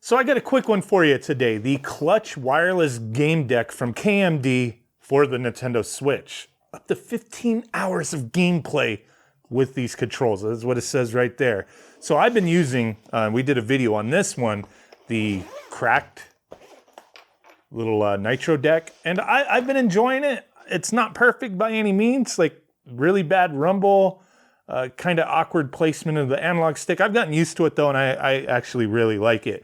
So I got a quick one for you today. The Clutch wireless game deck from KMD for the Nintendo Switch. Up to 15 hours of gameplay with these controls. That's what it says right there. So I've been using, we did a video on this one, the cracked little Nitro deck, and I've been enjoying it. It's not perfect by any means, like really bad rumble, kind of awkward placement of the analog stick. I've gotten used to it though, and I actually really like it.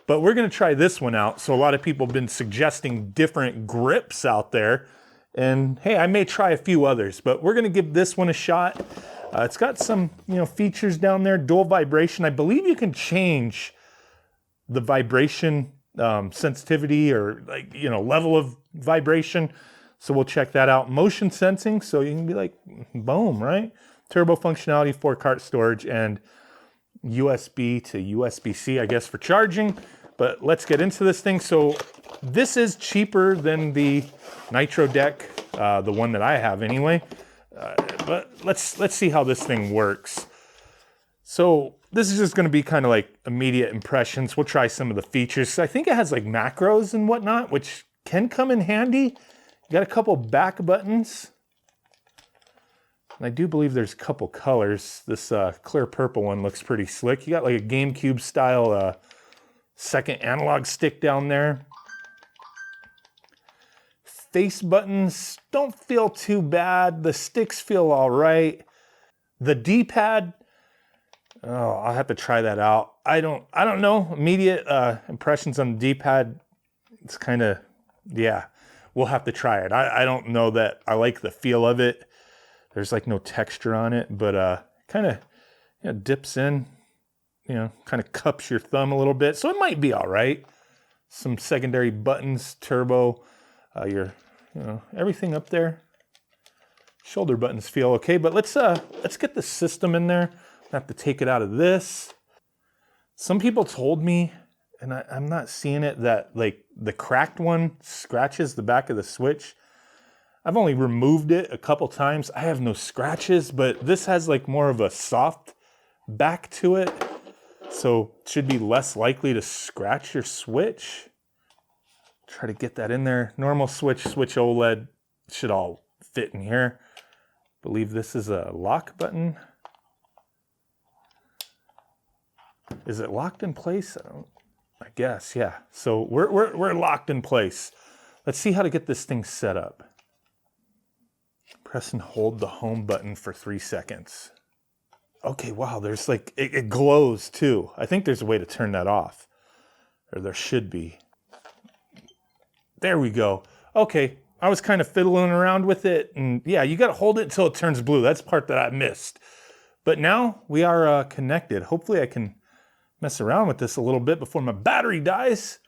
But we're gonna try this one out. So a lot of people have been suggesting different grips out there. And hey, I may try a few others, but we're gonna give this one a shot. It's got some features down there, dual vibration. I believe you can change the vibration sensitivity or level of vibration. So we'll check that out. Motion sensing, so you can be like, boom, right? Turbo functionality, 4-cart storage, and USB to USB-C, I guess, for charging. But let's get into this thing. So this is cheaper than the Nitro deck, the one that I have anyway. But let's see how this thing works. So this is just going to be kind of like immediate impressions. We'll try some of the features. I think it has like macros and whatnot, which can come in handy. You got a couple back buttons. And I do believe there's a couple colors. This clear purple one looks pretty slick. You got like a GameCube style second analog stick down there. Face buttons don't feel too bad. The sticks feel all right. The D-pad, I'll have to try that out. I don't know. Immediate impressions on the D-pad, it's kind of, yeah, we'll have to try it. I don't know that I like the feel of it. There's like no texture on it, but kind of dips in, kind of cups your thumb a little bit. So it might be all right. Some secondary buttons, turbo, everything up there. Shoulder buttons feel okay, but let's get the system in there. I have to take it out of this. Some people told me, and I'm not seeing it, that like the cracked one scratches the back of the Switch. I've only removed it a couple times. I have no scratches, but this has like more of a soft back to it. So it should be less likely to scratch your Switch. Try to get that in there. Normal Switch OLED should all fit in here. Believe this is a lock button. Is it locked in place? I guess, yeah. So we're locked in place. Let's see how to get this thing set up. Press and hold the home button for 3 seconds. Okay, wow, there's like, it glows too. I think there's a way to turn that off. Or there should be. There we go. Okay, I was kind of fiddling around with it. And yeah, you gotta hold it until it turns blue. That's the part that I missed. But now we are connected. Hopefully I can mess around with this a little bit before my battery dies.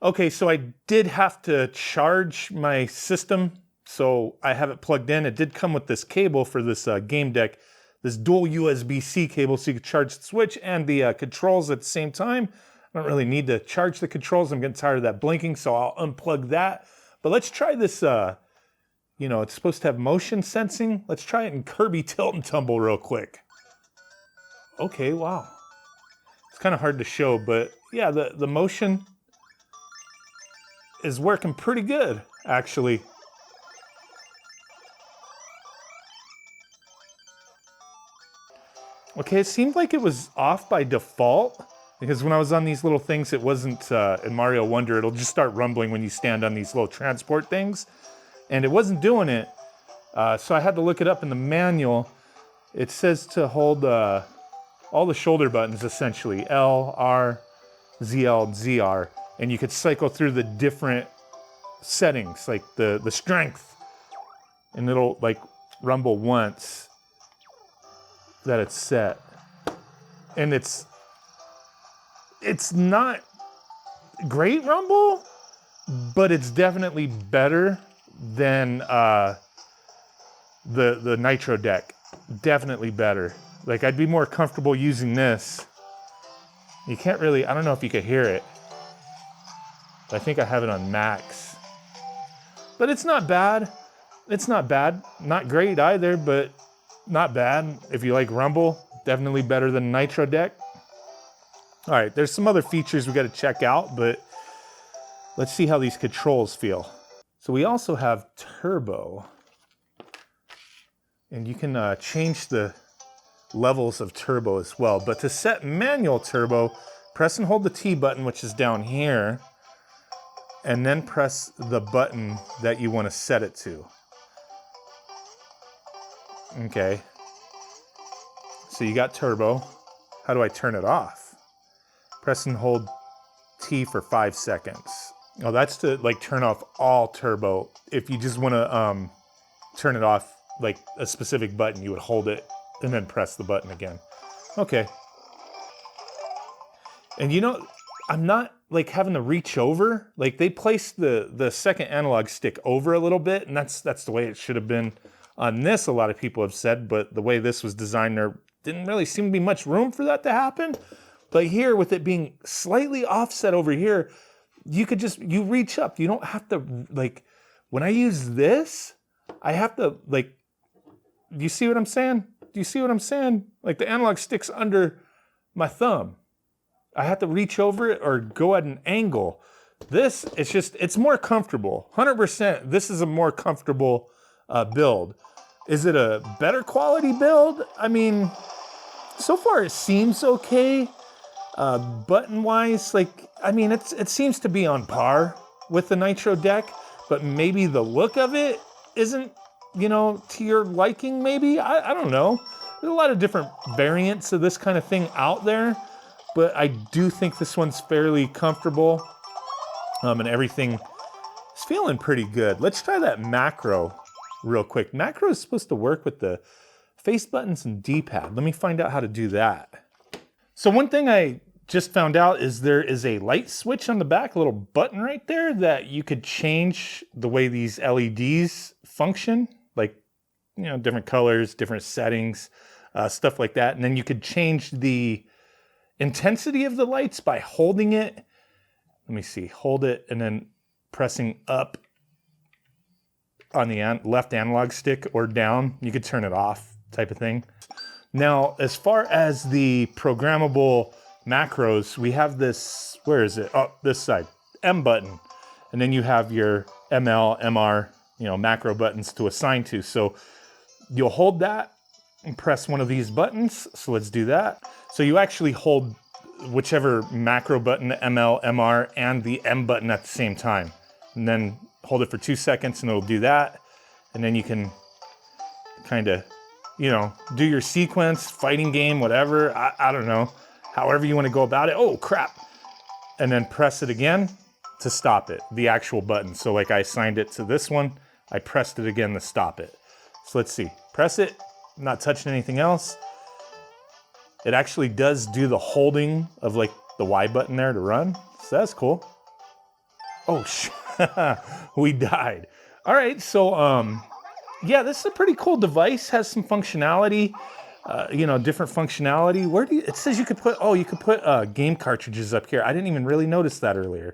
Okay, so I did have to charge my system. So I have it plugged in. It did come with this cable for this game deck, this dual USB-C cable, so you can charge the Switch and the controls at the same time. I don't really need to charge the controls. I'm getting tired of that blinking, so I'll unplug that. But let's try this, it's supposed to have motion sensing. Let's try it in Kirby Tilt and Tumble real quick. Okay, wow. It's kind of hard to show, but yeah, the motion is working pretty good, actually. Okay, it seemed like it was off by default, because when I was on these little things, it wasn't, in Mario Wonder, it'll just start rumbling when you stand on these little transport things, and it wasn't doing it, so I had to look it up in the manual. It says to hold all the shoulder buttons, essentially, L, R, ZL, ZR, and you could cycle through the different settings, like the strength, and it'll like rumble once that it's set. And it's not great rumble, but it's definitely better than the Nitro deck. Definitely better. Like I'd be more comfortable using this. You can't really, I don't know if you could hear it. I think I have it on max. But it's not bad. It's not bad. Not great either, but not bad. If you like rumble, definitely better than Nitro deck. All right, there's some other features we got to check out, but let's see how these controls feel. So we also have turbo, and you can change the levels of turbo as well. But to set manual turbo, press and hold the T button, which is down here, and then press the button that you want to set it to. Okay. So you got turbo. How do I turn it off? Press and hold T for 5 seconds. Oh, that's to like turn off all turbo. If you just want to turn it off, like a specific button, you would hold it and then press the button again. Okay. And you know, I'm not like having to reach over. Like they placed the second analog stick over a little bit, and that's the way it should have been on this, a lot of people have said, but the way this was designed, there didn't really seem to be much room for that to happen. But here, with it being slightly offset over here, you could just, you reach up. You don't have to, like, when I use this, I have to, like, do you see what I'm saying? Do you see what I'm saying? Like the analog stick's under my thumb. I have to reach over it or go at an angle. This, it's just, it's more comfortable. 100%, this is a more comfortable build. Is it a better quality build? I mean, so far it seems okay. Button-wise, like, I mean, it seems to be on par with the Nitro deck, but maybe the look of it isn't, you know, to your liking, maybe? I don't know. There's a lot of different variants of this kind of thing out there, but I do think this one's fairly comfortable, and everything is feeling pretty good. Let's try that macro real quick. Macro is supposed to work with the face buttons and D-pad. Let me find out how to do that. So one thing I just found out is there is a light switch on the back, a little button right there that you could change the way these LEDs function, like, you know, different colors, different settings, stuff like that. And then you could change the intensity of the lights by holding it. Let me see, hold it and then pressing up on the left analog stick or down. You could turn it off, type of thing. Now, as far as the programmable macros, we have this, where is it? Oh, this side, M button. And then you have your ML, MR, you know, macro buttons to assign to. So you'll hold that and press one of these buttons. So let's do that. So you actually hold whichever macro button, ML, MR, and the M button at the same time. And then hold it for 2 seconds and it'll do that. And then you can kind of, you know, do your sequence, fighting game, whatever. I don't know. However you want to go about it. Oh, crap. And then press it again to stop it, the actual button. So like I assigned it to this one, I pressed it again to stop it. So let's see. Press it, not touching anything else. It actually does do the holding of like the Y button there to run. So that's cool. Oh, we died. All right, so yeah, this is a pretty cool device. Has some functionality, you know, different functionality. Where do you, it says you could put, oh, you could put game cartridges up here. I didn't even really notice that earlier,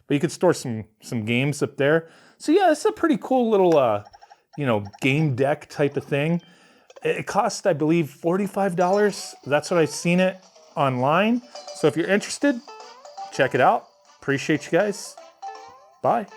but you could store some games up there. So yeah, it's a pretty cool little, you know, game deck type of thing. It cost, I believe, $45. That's what I've seen it online. So if you're interested, check it out. Appreciate you guys. Bye.